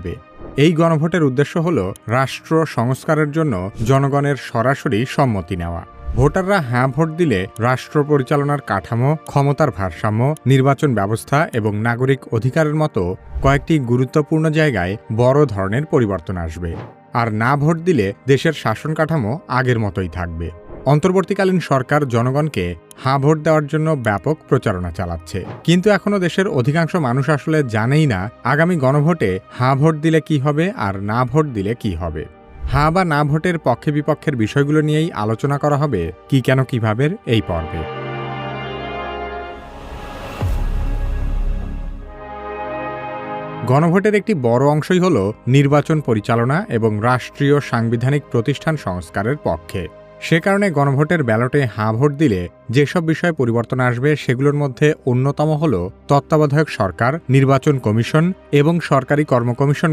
হবে। এই গণভোটের উদ্দেশ্য হল রাষ্ট্র সংস্কারের জন্য জনগণের সরাসরি সম্মতি নেওয়া। ভোটাররা হ্যাঁ ভোট দিলে রাষ্ট্র পরিচালনার কাঠামো, ক্ষমতার ভারসাম্য, নির্বাচন ব্যবস্থা এবং নাগরিক অধিকারের মতো কয়েকটি গুরুত্বপূর্ণ জায়গায় বড় ধরনের পরিবর্তন আসবে। আর না ভোট দিলে দেশের শাসন কাঠামো আগের মতোই থাকবে। অন্তর্বর্তীকালীন সরকার জনগণকে হ্যাঁ ভোট দেওয়ার জন্য ব্যাপক প্রচারণা চালাচ্ছে, কিন্তু এখনো দেশের অধিকাংশ মানুষ আসলে জানেই না আগামী গণভোটে হ্যাঁ ভোট দিলে কি হবে আর না ভোট দিলে কি হবে। হ্যাঁ বা না ভোটের পক্ষে বিপক্ষের বিষয়গুলো নিয়েই আলোচনা করা হবে কি কেন কিভাবে এই পর্বে। গণভোটের একটি বড় অংশই হল নির্বাচন পরিচালনা এবং রাষ্ট্রীয় সাংবিধানিক প্রতিষ্ঠান সংস্কারের পক্ষে। সে কারণে গণভোটের ব্যালটে হ্যাঁ ভোট দিলে যেসব বিষয়ে পরিবর্তন আসবে সেগুলোর মধ্যে অন্যতম হল তত্ত্বাবধায়ক সরকার, নির্বাচন কমিশন এবং সরকারি কর্মকমিশন